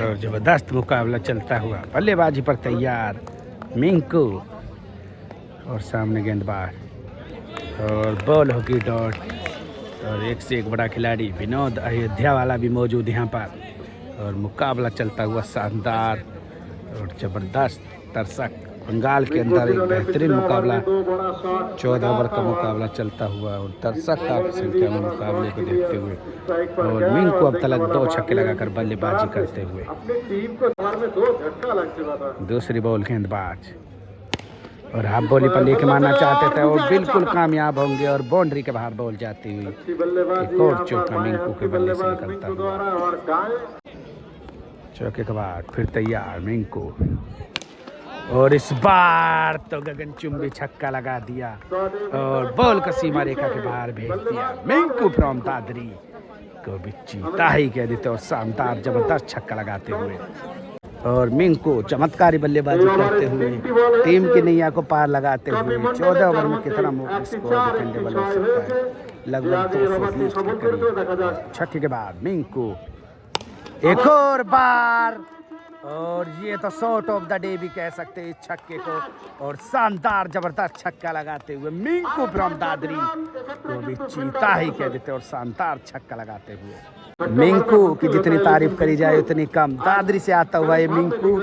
और जबरदस्त मुकाबला चलता हुआ, बल्लेबाजी पर तैयार मिंकू और सामने गेंदबाज और बॉल होगी डॉट। और एक से एक बड़ा खिलाड़ी विनोद अयोध्या वाला भी मौजूद यहाँ पर। और मुकाबला चलता हुआ शानदार और ज़बरदस्त। दर्शक बंगाल के अंदर एक बेहतरीन मुकाबला, 14 ओवर का मुकाबला चलता हुआ और दर्शक काफ़ी संख्या में मुकाबले को देखते हुए। और मिंकू अब तक 2 छक्के लगाकर बल्लेबाजी करते हुए। दूसरी बॉल गेंदबाज और हाफ बॉली पर लेके मारना चाहते थे और बिल्कुल कामयाब होंगे और बाउंड्री के बाहर बॉल जाती हुई। एक और चौका मिंकू के बल्ले से निकलता हुआ। चौके के बाद फिर तैयार मिंकू और इस बार तो गगनचुंबी छक्का लगा दिया और बॉल को सीमा रेखा के बाहर भेज दिया। मिंकू फ्रॉम दादरी को भी चीता ही कह देते और शानदार जबरदस्त छक्का लगाते हुए। और मिंकू चमत्कारी बल्लेबाजी करते हुए टीम की नैया को पार लगाते हुए 14 ओवर में कितना स्कोर डिफेंडेबल हो सकता है, लगभग 220 के करीब। छक्के के बाद मिंकू एक और बार और ये तो शॉट ऑफ द डे भी कह सकते हैं इस छक्के को। और शानदार जबरदस्त छक्का लगाते हुए मिंकू फ्रॉम दादरी को भी चीता ही कह देते और शानदार छक्का लगाते हुए। मिंकू की जितनी तारीफ करी जाए उतनी कम। दादरी से आता हुआ ये मिंकू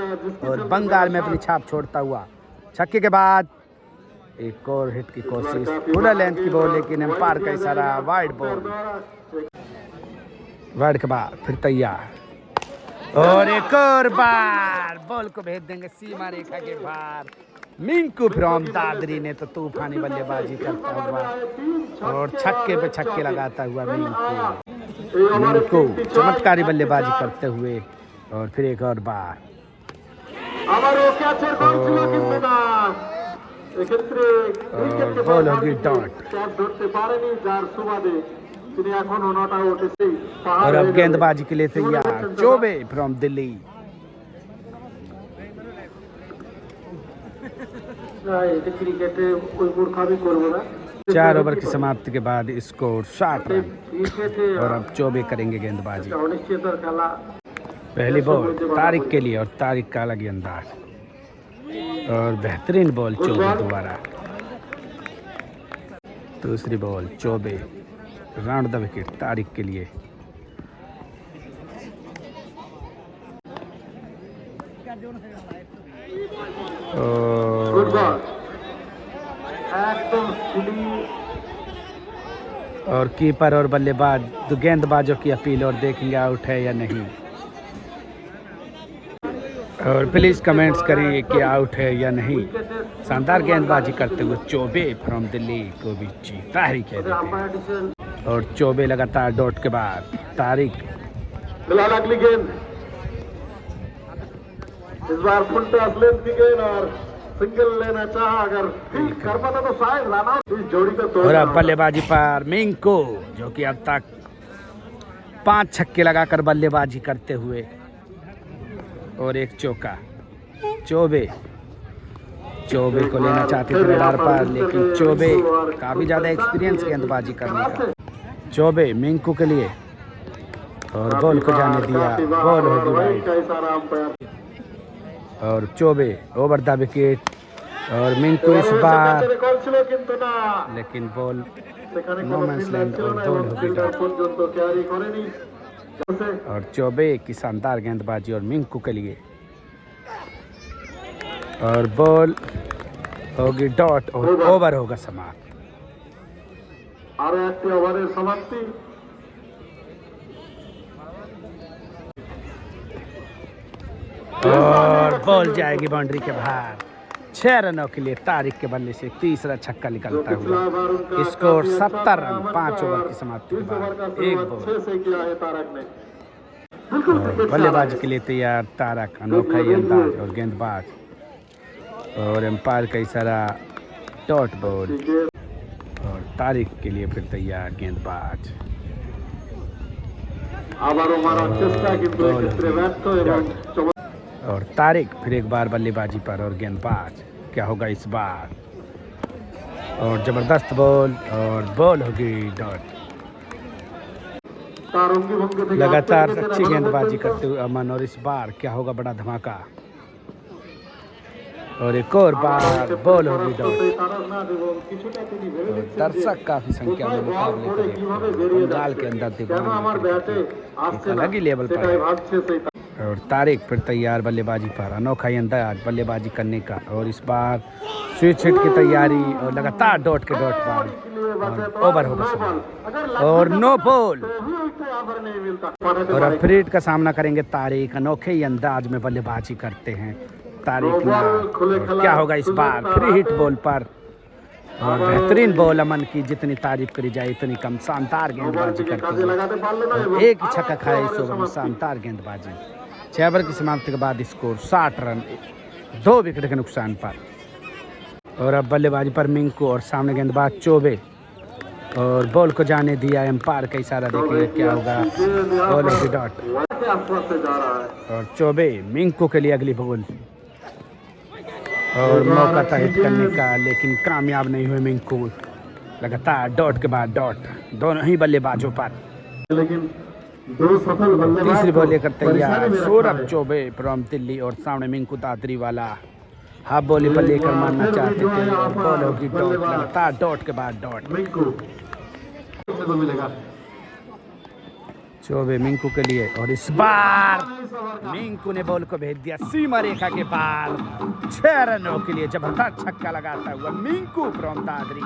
और बंगाल में अपनी छाप छोड़ता हुआ। छक्के के बाद एक और हिट की कोशिश, फुल लेंथ की बॉल, लेकिन एम्पायर का इशारा, वाइड बॉल। वाइड के बाद फिर तैयार और एक और बार बॉल को भेज देंगे सीमा रेखा के बाहर। मिंकू फ्रॉम दादरी ने तो तूफानी बल्लेबाजी करता हुआ और छक्के पे छक्के लगाता हुआ मिंकू चमत्कारी बल्लेबाजी करते हुए। और फिर एक और बार और बॉल होगी डॉट। और अब गेंदबाजी के लिए तैयार चौबे फ्रॉम दिल्ली। 4 ओवर की समाप्ति के बाद स्कोर 60 रन। और अब चौबे करेंगे गेंदबाजी। पहली बॉल तारिक के लिए और तारिक का अलग अंदाज और बेहतरीन बॉल चौबे दोबारा। दूसरी ball Choubey round the wicket Tariq के लिए। और कीपर और बल्लेबाज गेंदबाजों की अपील और देखेंगे आउट है या नहीं। और प्लीज़ कमेंट्स करिए कि आउट है या नहीं। शानदार गेंदबाजी करते हुए चौबे फ्रॉम दिल्ली को भी चीता ही कह देते हैं। और चौबे लगातार डॉट के बाद तारिक अगली गेंद इस बार फुल टॉस लेंथ की गेंद और सिंगल लेना चाहा, अगर कर पाता तो शायद राना इस जोड़ी का तोड़। और अब बल्लेबाजी पर मिंकू जो कि अब तक 5 छक्के लगाकर बल्लेबाजी करते हुए और एक चौका। चौबे को लेना चाहते थे रडार पर, लेकिन चौबे काफी ज्यादा एक्सपीरियंस गेंदबाजी करने का। चौबे मिंकू के लिए और बॉल को जाने दिया, बॉल होगी वाइड। और चौबे ओवर द विकेट और मिंकू इस बार, लेकिन बॉल नो मैंस लैंड और बॉल होगी डॉट। और चौबे की शानदार गेंदबाजी और मिंकू के लिए और बॉल होगी डॉट और ओवर होगा समाप्त। और बॉल जाएगी बाउंड्री के बाहर। 6 रनों के लिए तारिक के बल्ले से तीसरा छक्का निकलता हुआ। स्कोर 70 रन 5 ओवर की समाप्ति के बाद। एक बॉल बल्लेबाजी के लिए तैयार तारक, अनोखा ही अंदाज और गेंदबाज और एम्पायर का इशारा, डॉट बॉल। और तारिक के लिए फिर तैयार गेंदबाज और तारिक फिर एक बार बल्लेबाजी पर और गेंदबाज। क्या होगा इस बार? और जबरदस्त बॉल और बॉल होगी डॉट। तारुंगी भंग থেকে लगातार अच्छी गेंदबाजी करते हुए अमन, और इस बार क्या होगा बड़ा धमाका, और एक और बार बॉल होगी डॉट। दर्शक काफी संख्या में मुकाबले करेंगे बंगाल के अंदर एक अलग ही लेवल पर है। और तारिक फिर तैयार बल्लेबाजी पर, अनोखा ही अंदाज बल्लेबाजी करने का, और इस बार स्विच हिट की तैयारी और लगातार डॉट के डॉट बॉल, और ओवर होगा सवाल और नो बॉल। और अब फ्री हिट का सामना करेंगे तारिक, अनोखे ही अंदाज में बल्लेबाजी करते हैं तारिक ना, और क्या होगा इस बार फ्री हिट बॉल पर, और बेहतरीन बॉल अमन की, जितनी तारीफ करी जाए इतनी कम। शानदार गेंदबाजी करते हुए एक ही छक्का खाया इस ओवर में, शानदार गेंदबाजी। 6 ओवर की समाप्ति के बाद स्कोर 60 रन 2 विकेट के नुकसान पर। और अब बल्लेबाजी पर मिंकू, और सामने गेंदबाज चौबे, और बॉल को जाने दिया एम्पायर का इशारा देखेंगे क्या होगा, बॉल होगी डॉट। और चौबे मिंकू के लिए अगली बॉल, और मौका था हिट करने का लेकिन कामयाब नहीं हुए मिंकू। लगातार डॉट के बाद डॉट दोनों ही बल्लेबाजों पर। लेकिन दो सफल बल्लेबाज तीसरी बॉल लेकर तैयार सौरभ चौबे फ्रॉम दिल्ली, और सामने मिंकू दादरी वाला हाफ बॉली पर लेकर मारना चाहते थे, और बॉल होगी डॉट। लगातार डॉट के बाद डॉट मिलेगा चौबे मिंकू के लिए, और इस बार मिंकू ने बॉल को भेज दिया सीमा रेखा के पार। 6 रनों के लिए जबरदस्त छक्का लगाता हुआ मिंकू फ्रॉम दादरी,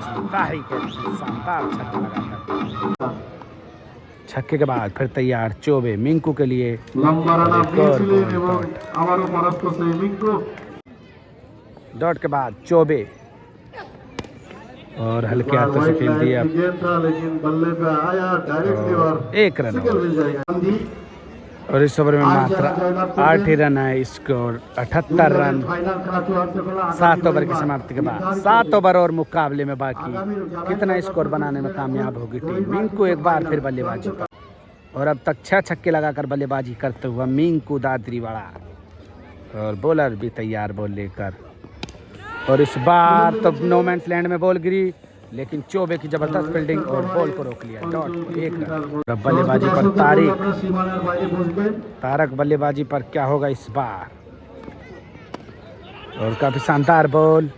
शानदार छक्का लगाता। छक्के के बाद फिर तैयार चौबे मिंकू के लिए, डॉट के बाद चौबे, और हल्के हाथों से खेल दिया, लेकिन बल्ले पे आया डायरेक्टली, और 1 रन। और इस ओवर में मात्र 8 ही रन है, स्कोर 78 रन 7 ओवर की समाप्ति के बाद। 7 ओवर और मुकाबले में बाकी, कितना स्कोर बनाने में कामयाब होगी टीम। मिंकू एक बार फिर बल्लेबाजी पर, और अब तक 6 छक्के लगाकर बल्लेबाजी करते हुआ मिंकू दादरीवाड़ा, और बॉलर भी तैयार बॉल लेकर, और इस बार तो नो मैंस लैंड में बॉल गिरी लेकिन चौबे की जबरदस्त फील्डिंग और बॉल को रोक लिया, डॉट 1 रन। बल्लेबाजी पर तारक बल्लेबाजी पर क्या होगा इस बार, और काफी शानदार बॉल,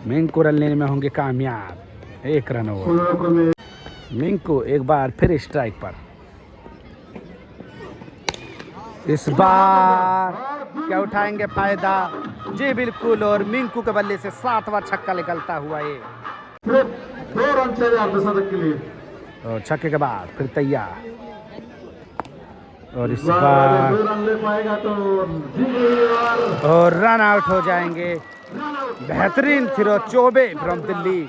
मिंकू रन लेने में होंगे कामयाब। 1 रन ओवर। मिंकू एक बार फिर स्ट्राइक पर, इस बार क्या उठाएंगे फायदा, जी बिल्कुल, और मिंकू के बल्ले से 7वां छक्का निकलता हुआ ये, 2 रन चाहिए अर्धशतक के लिए। और छक्के के बाद फिर तैयार, और इस बार 2 रन ले पाएगा तो और रन आउट हो जाएंगे। बेहतरीन थ्रो चौबे फ्रॉम दिल्ली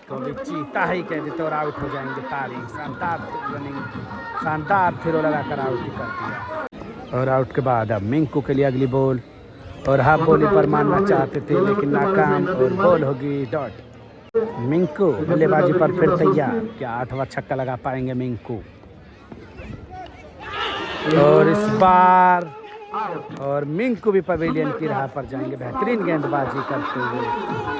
को भी चीता ही कह देते, और आउट हो जाएंगे तारिक। शानदार रनिंग, शानदार थ्रो लगाकर आउट ही कर दिया। और आउट के बाद अब मिंकू के लिए अगली बॉल, और हाफ बॉली पर मारना चाहते थे लेकिन नाकाम, और बॉल होगी डॉट। मिंकू बल्लेबाजी पर फिर तैयार, क्या 8वां छक्का लगा पाएंगे मिंकू, और इस बार और मिंकू भी पवेलियन की राह पर जाएंगे बेहतरीन गेंदबाजी करते हुए,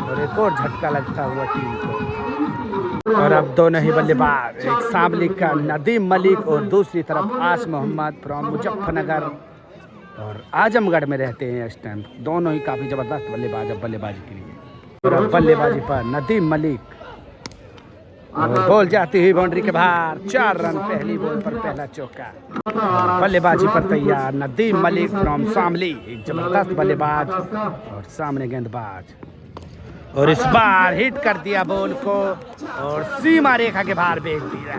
और एक और झटका लगता हुआ टीम को। और अब दोनों ही बल्लेबाज, एक शामली का नदीम मलिक और दूसरी तरफ आस मोहम्मद फ्रॉम मुजफ्फरनगर और आजमगढ़ में रहते हैं इस टाइम। दोनों ही काफ़ी ज़बरदस्त बल्लेबाज अब बल्लेबाजी के लिए। और अब बल्लेबाजी पर नदीम मलिक, और बॉल जाती हुई बाउंड्री के बाहर, 4 रन पहली बॉल पर पहला चौका। बल्लेबाजी पर तैयार नदीम मलिक फ्रॉम शामली, एक जबरदस्त बल्लेबाज और सामने गेंदबाज, और इस बार हिट कर दिया बॉल को और सीमा रेखा के बाहर भेज दिया।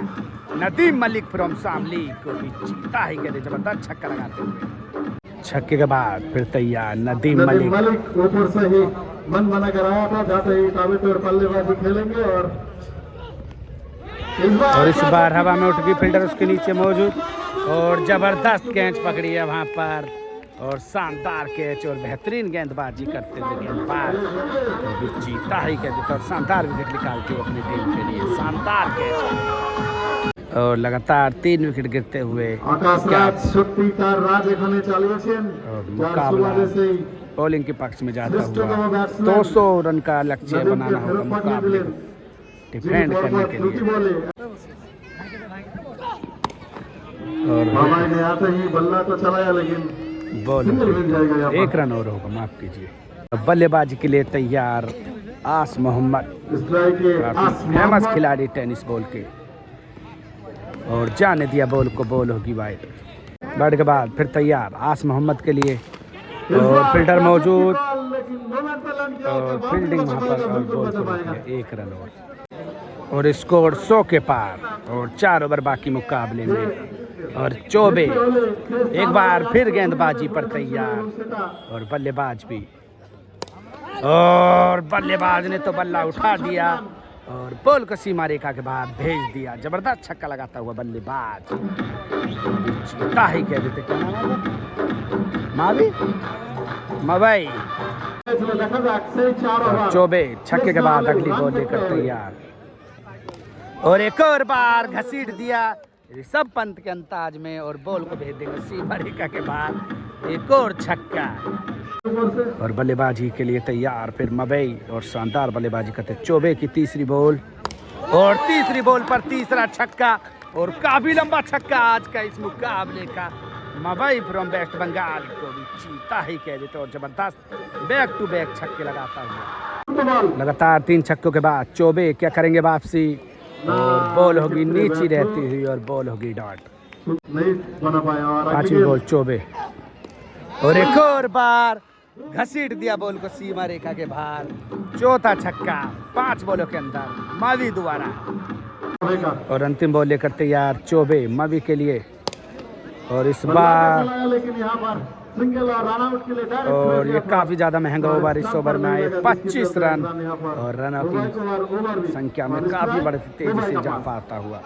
नदीम मलिक फ्रॉम शामली को भी जीता ही कहते, जबरदस्त छक्का लगाते हुए। छक्के के बाद फिर तैयार नदीम मलिक ऊपर से ही मन बना कर आया था, जाते ही ताबड़तोड़ बल्लेबाजी खेलेंगे, और इस बार हवा में उठ गई, फील्डर उसके नीचे मौजूद, और जबरदस्त कैच पकड़ी है वहां पर, और शानदार कैच और बेहतरीन गेंदबाजी करते हुए गेंदबाज तो भी जीता ही कह देता, और शानदार विकेट निकालते हुए अपनी टीम के लिए शानदार कैच, और लगातार 3 विकेट गिरते हुए मुकाबला बॉलिंग के पक्ष में जाता हुआ 200 रन का लक्ष्य बनाना होगा मुकाबले डिफेंड करने के लिए। और बाबा ने आते ही बल्ला तो चलाया लेकिन बॉल सिंगल मिल जाएगा यहाँ पर। 1 रन और होगा, माफ कीजिए। बल्लेबाजी के लिए तैयार आस मोहम्मद, स्ट्राइक के काफी आस फेमस मोहम्मद। खिलाड़ी टेनिस बॉल के, और जाने दिया बॉल को, बॉल होगी वाइड। बैट के बाद फिर तैयार आस मोहम्मद के लिए, और फील्डर मौजूद, और फील्डिंग वहाँ पर, और बॉल को रोक लिया। 1 रन और स्कोर 100 के पार, और 4 ओवर बाकी मुकाबले में। और चौबे एक बार फिर गेंदबाजी पर तैयार, और बल्लेबाज भी, और बल्लेबाज ने तो बल्ला उठा दिया और बॉल को सीमा रेखा के बाहर भेज दिया। जबरदस्त छक्का लगाता हुआ बल्लेबाज, चीता ही कह देते, क्या नाम है, मावी मवई। और चौबे छक्के के बाद अगली बॉल लेकर तैयार, और एक और बार घसीट दिया ऋषभ पंत के अंदाज में, और बॉल को भेज देंगे सीमा रेखा के बाद। एक और छक्का, और बल्लेबाजी के लिए तैयार फिर मवई, और शानदार बल्लेबाजी करते चौबे की तीसरी बॉल, और तीसरी बॉल पर तीसरा छक्का, और काफी लंबा छक्का आज का इस मुकाबले का। मवई फ्रॉम वेस्ट बंगाल को भी चीता ही कह देते, और जबरदस्त बैक टू बैक छक्के लगाता हुआ। लगातार 3 छक्कों के बाद चौबे क्या करेंगे वापसी, और बॉल होगी नीचे रहती हुई, और बॉल होगी डॉट। नहीं बना पाया, और 5वीं बॉल चौबे, और एक और बार घसीट दिया बॉल को सीमा रेखा के बाहर। चौथा छक्का 5 बॉलों के अंदर मवी द्वारा, और अंतिम बॉल लेकर तैयार चौबे मवी के लिए, और इस बार, लेकिन यहाँ पर सिंगल और रन आउट के लिए डायरेक्ट और ये काफी ज्यादा महंगा ओवर, इस ओवर में आए 25 रन, और रनों की संख्या में काफी बड़ी तेजी से इजाफा आता हुआ।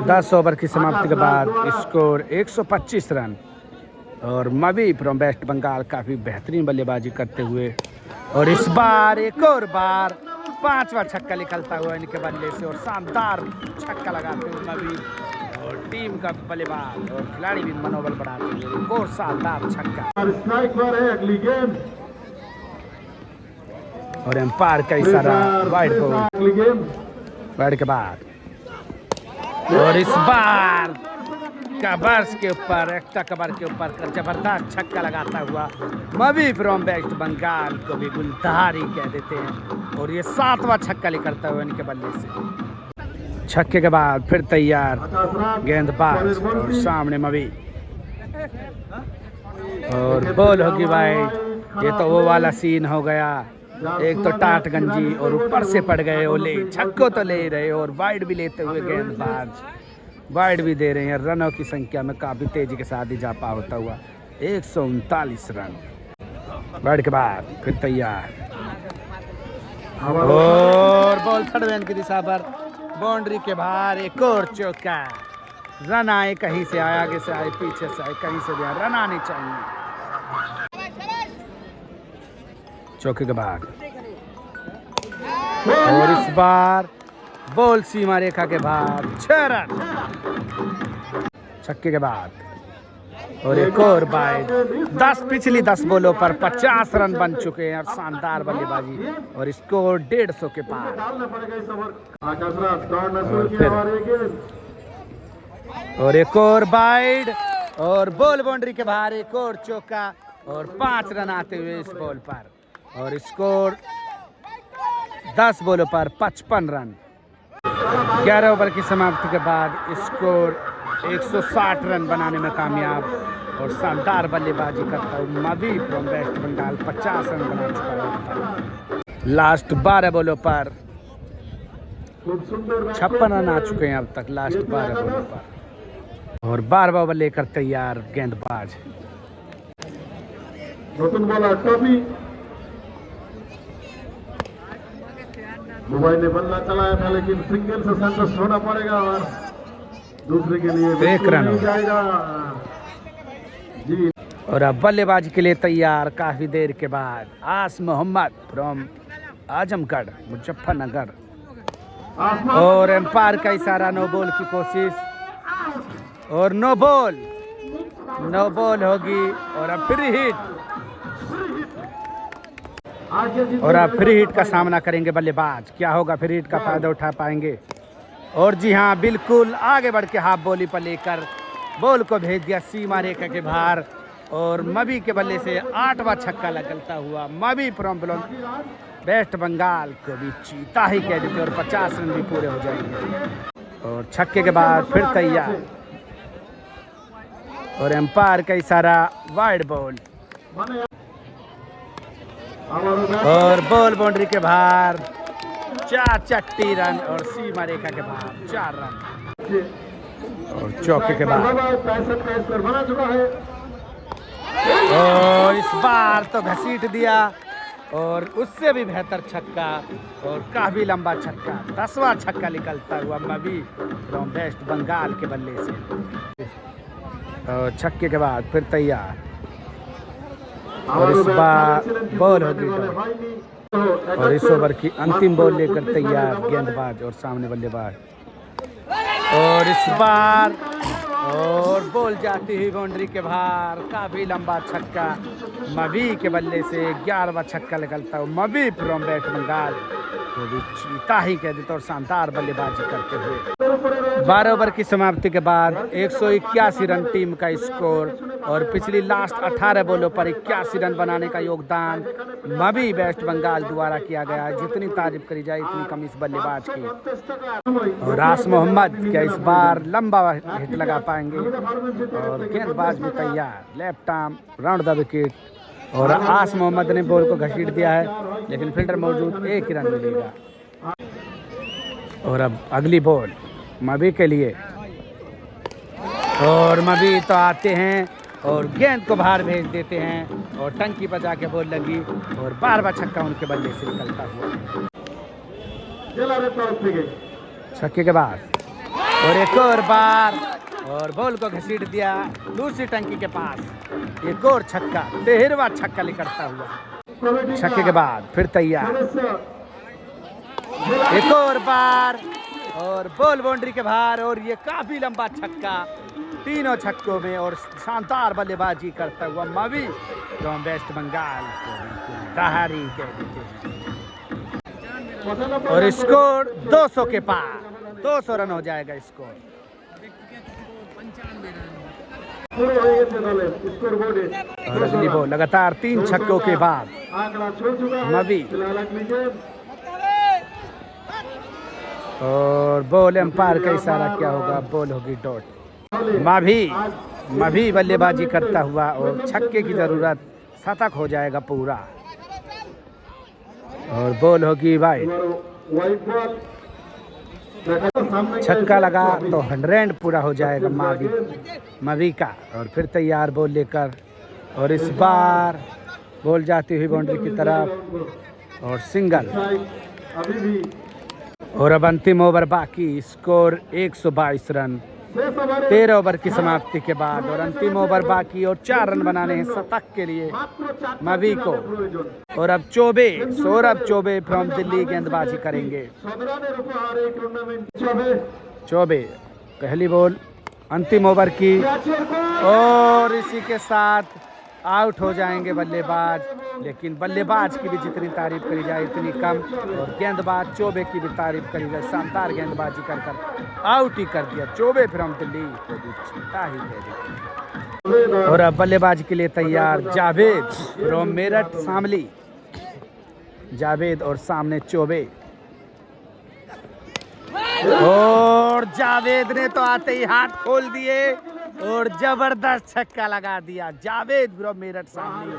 10 ओवर की समाप्ति के बाद स्कोर 125 रन, और मवी फ्रॉम वेस्ट बंगाल काफी बेहतरीन बल्लेबाजी करते हुए, और इस बार एक और बार 5वां छक्का निकलता हुआ इनके बल्ले से, और शानदार छक्का लगाते हुए मवी, और टीम का बल्लेबाज और खिलाड़ी भी मनोबल बढ़ाते हुए एक और शानदार छक्का। स्ट्राइक पर है अगली गेंद, और एम्पायर का इशारा वाइड बॉल। अगली गेंद वाइड के बाद, और इस बार कवर्स के ऊपर, एक्स्ट्रा कवर के ऊपर जबरदस्त छक्का लगाता हुआ मवी फ्रॉम वेस्ट बंगाल को भी गुलदारी कह देते हैं, और ये 7वां छक्का निकलता हुआ इनके बल्ले से। छक्के के बाद फिर तैयार गेंदबाज, और सामने मवी, और बॉल होगी वाइड। ये तो वो वाला सीन हो गया, एक तो टाट गंजी और ऊपर से पड़ गए ओले, छक्को तो ले रहे और वाइड भी लेते हुए गेंदबाज वाइड भी दे रहे हैं। रनों की संख्या में काफी तेजी के साथ इजाफा होता हुआ 139 रन। वाइड के बाद फिर तैयार, और बॉल थर्ड मैन की दिशा पर बाउंड्री के बाहर, एक और चौका। रन आए, कहीं से आए, आगे से आए, पीछे से आए, कहीं से भी आए, रन आने चाहिए। चौके के बाद, और इस बार बॉल सीमा रेखा के बाहर, 6 रन। छक्के के बाद, और एक और बाइट। 10 पिछली 10 बॉलों पर 50 रन बन चुके हैं, और शानदार बल्लेबाजी, और स्कोर 150 के पार। और एक और बाइट, और बॉल बाउंड्री के बाहर, एक और चौका, और 5 रन आते हुए इस बॉल पर, और स्कोर 10 बॉलों पर 55 रन। 11 ओवर की समाप्ति के बाद स्कोर 160 रन बनाने में कामयाब, और शानदार बल्लेबाजी करता हूँ मवी फ्रॉम वेस्ट बंगाल 50 रन बना चुका है। लास्ट 12 बॉलों पर 56 रन आ चुके हैं अब तक, लास्ट 12 बॉलों पर, और 12वां ओवर लेकर तैयार गेंदबाज। नতুন बॉलर टॉपी, मुंबई ने बल्ला चलाया था लेकिन सिंगल से संतुष्ट होना पड़ेगा, और दूसरे के लिए 1 रन जाएगा जी। और अब बल्लेबाजी के लिए तैयार काफी देर के बाद आस मोहम्मद फ्रॉम आजमगढ़ मुजफ्फरनगर, और एम्पायर का इशारा, नो बॉल की कोशिश, और नो बॉल होगी, और अब फ्री हिट, और अब फ्री हिट का सामना करेंगे बल्लेबाज। क्या होगा, फ्री हिट का फायदा उठा पाएंगे? और जी हाँ, बिल्कुल आगे बढ़ के हाफ बॉली पर लेकर बॉल को भेज दिया सीमा रेखा के बाहर और मवी के बल्ले से 8वां छक्का लगता हुआ मवी फ्रॉम वेस्ट बंगाल को भी चीता ही कह देते और 50 रन भी पूरे हो जाएंगे। और छक्के के बाद फिर तैयार और एम्पायर का इशारा वाइड बॉल और बॉल बाउंड्री के बाहर 4 चट्टी रन और सीमा रेखा के बाहर 4 रन और चौके के बाद और इस बार तो घसीट दिया और उससे भी बेहतर छक्का और काफी लंबा छक्का 10वां छक्का निकलता हुआ मवी फ्रॉम वेस्ट बंगाल के बल्ले से। और छक्के के बाद फिर तैयार और इस बार बॉल होगी और इस ओवर की अंतिम बॉल लेकर तैयार गेंदबाज और सामने बल्लेबाज और इस बार और बॉल जाती हुई बाउंड्री के बाहर काफी लंबा छक्का मवी के बल्ले से 11वां छक्का निकलता है मवी फ्रॉम वेस्ट बंगाल तो भी चीता ही कह देते और शानदार बल्लेबाजी करते हुए 12 ओवर की समाप्ति के बाद 181 रन टीम का स्कोर और पिछली लास्ट 18 बॉलों पर 81 रन बनाने का योगदान मवी वेस्ट बंगाल द्वारा किया गया है। जितनी तारीफ करी जाए इतनी कम इस बल्लेबाज की। और रास मोहम्मद क्या इस बार लंबा हिट लगा पाएंगे और गेंदबाज भी तैयार left arm round the wicket और आस मोहम्मद ने बॉल को घसीट दिया है लेकिन फील्डर मौजूद 1 ही रन मिलेगा। और अब अगली बॉल मवी के लिए और मवी तो आते हैं और गेंद को बाहर भेज देते हैं और टंकी पर जाके बॉल लगी और 12वां छक्का उनके बल्ले से निकलता हुआ छक्के के बाद और एक और बार और बॉल को घसीट दिया दूसरी टंकी के पास एक और छक्का 13वां छक्का निकलता हुआ छक्के के बाद फिर तैयार एक और बार और बॉल बाउंड्री के बाहर और ये काफी लंबा छक्का तीनों छक्कों में और शानदार बल्लेबाजी करता हुआ मवी फ्रॉम वेस्ट बंगाल तहारी कह देते हैं और स्कोर 200 के पार 200 रन हो जाएगा स्कोर। और अगली बॉल लगातार 3 छक्कों के बाद मवी और बॉल एम्पायर का इशारा क्या होगा बॉल होगी डॉट मवी बल्लेबाजी करता हुआ और छक्के की जरूरत शतक हो जाएगा पूरा और बॉल होगी वाइड छक्का लगा तो 100 पूरा हो जाएगा मवी का और फिर तैयार बॉल लेकर और इस बार बॉल जाती हुई बाउंड्री की तरफ और सिंगल और अब अंतिम ओवर बाकी स्कोर 122 रन 13 ओवर की समाप्ति के बाद और अंतिम ओवर बाकी और 4 रन बनाने हैं शतक के लिए मवी को और अब सौरभ चौबे फ्रॉम दिल्ली गेंदबाजी करेंगे। चौबे पहली बॉल अंतिम ओवर की और इसी के साथ आउट हो जाएंगे बल्लेबाज लेकिन बल्लेबाज की भी जितनी तारीफ करी जाए इतनी कम और गेंदबाज चौबे की भी तारीफ करी जाए शानदार गेंदबाजी कर आउट ही कर दिया चौबे फ्रॉम दिल्ली को भी चीता ही कह दिया। और अब बल्लेबाजी के लिए तैयार जावेद फ्रॉम मेरठ शामली जावेद और सामने चौबे और जावेद ने तो आते ही हाथ खोल दिए और जबरदस्त छक्का लगा दिया जावेद फ्रॉम मेरठ शामली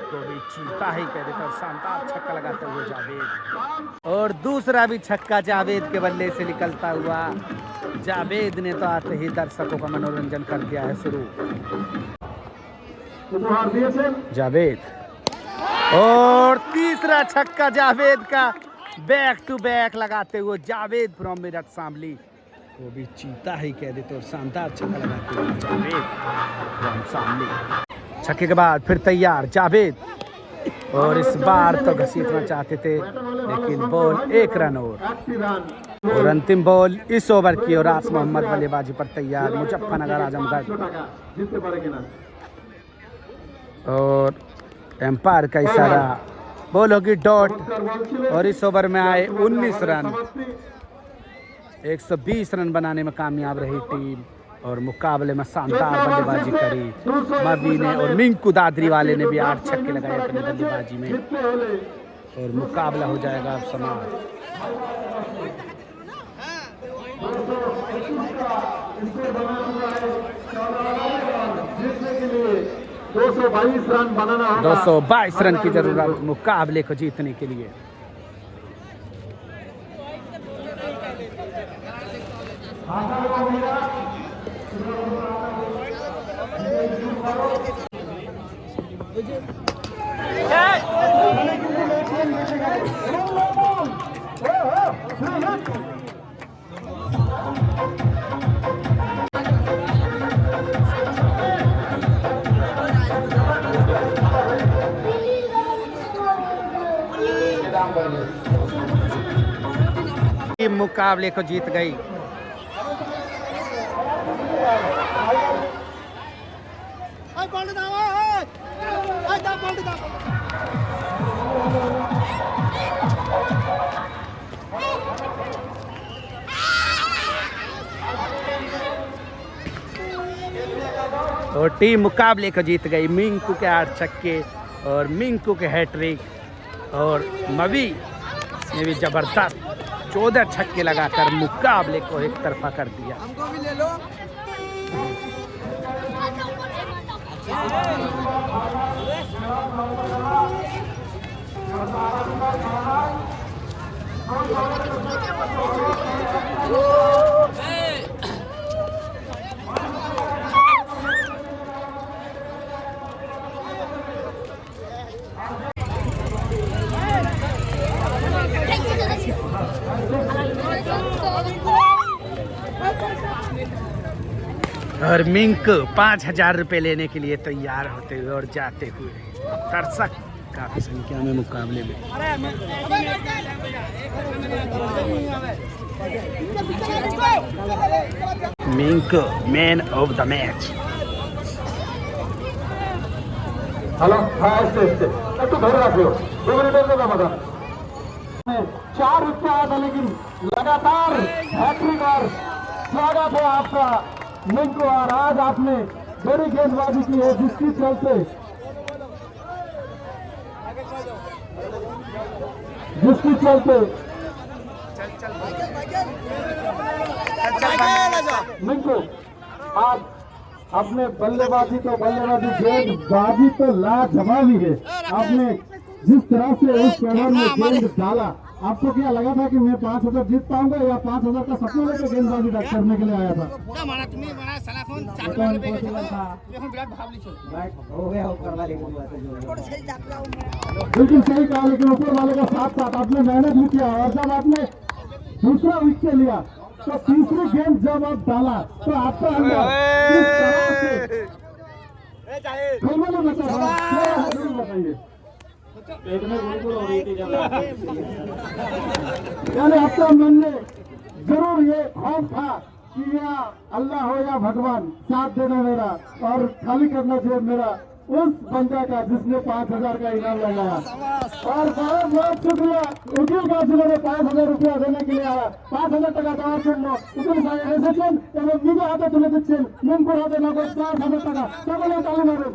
को भी चीता ही कह देता शानदार छक्का लगाते हुए जावेद और दूसरा भी छक्का जावेद के बल्ले से निकलता हुआ जावेद ने तो आते ही दर्शकों का मनोरंजन कर दिया है शुरू। जावेद और तीसरा छक्का जावेद का बैक टू बैक लगाते हुए जावेद फ्रॉम मेरठ शामली वो भी चीता ही कह देते और शानदार छक्का लगाते हुए जावेद फ्रॉम शामली। छक्के के बाद फिर तैयार जावेद और इस बार तो घसीटना चाहते थे लेकिन बॉल 1 रन और अंतिम बॉल इस ओवर की और आस मोहम्मद बल्लेबाजी पर तैयार मुजफ्फरनगर आजमगढ़ और एम्पायर का इशारा बॉल होगी डॉट और इस ओवर में आए 19 रन 120 रन बनाने में कामयाब रही टीम और मुकाबले में शानदार बल्लेबाजी करी मवी ने और मिंकू दादरी वाले ने भी 8 छक्के लगाए अपनी बल्लेबाजी में और मुकाबला हो जाएगा अब समाप्त। 222 रन बनाना होगा। 222 रन की जरूरत मुकाबले को जीतने के लिए। टीम मुकाबले को जीत गई। और टीम मुकाबले को जीत गई। मिंकू के 8 छक्के और मिंकू के हैट्रिक और मवी ने भी जबरदस्त 14 छक्के लगाकर मुकाबले को एक तरफा कर दिया। हमको भी ले लो। और मिंक 5000 रुपये लेने के लिए तैयार होते हुए और जाते हुए दर्शक काफी संख्या में मुकाबले में। Mink man of the match. Hello একটু ধরে রাখো 2 মিনিটের জন্য বাধা 4 विकेट आया था लेकिन लगातार हैट्रिक और स्वागत है आपका मिंकू। और आज आपने बड़ी गेंदबाजी की है जिसके चलते मिंकू आज आपने बल्लेबाजी गेंदबाजी तो लाजवाब है। आपने जिस तरह से उस ओवर में गेंद डाला, आपको क्या लगा था कि मैं 5000 जीत पाऊंगा या 5000 का सपना लेकर गेंदबाजी करने के लिए आया था? बिल्कुल सही कहा, लेकिन ऊपर वाले का साथ साथ आपने मेहनत भी किया और जब आपने दूसरा विकेट लिया तो तीसरी गेंद जब आप डाला तो आपका अंदर किस तरह से बताइए। यानी आपका मन में जरूर ये खौफ था कि या अल्लाह हो या भगवान साथ देना मेरा और खाली करना जेब मेरा उस बंदा का जिसने 5000 का इनाम लगाया। और बहुत बहुत शुक्रिया उकिल का जिन्होंने 5000 रुपया देने के लिए आया। 5000 টাকা দেওয়ার জন্য উকিল সাহেব এসেছেন এবং নিজে হাতে তুলে দিচ্ছেন। মিনপুর হাতে নগদ 5000 টাকা। সকলে তালি মারুন।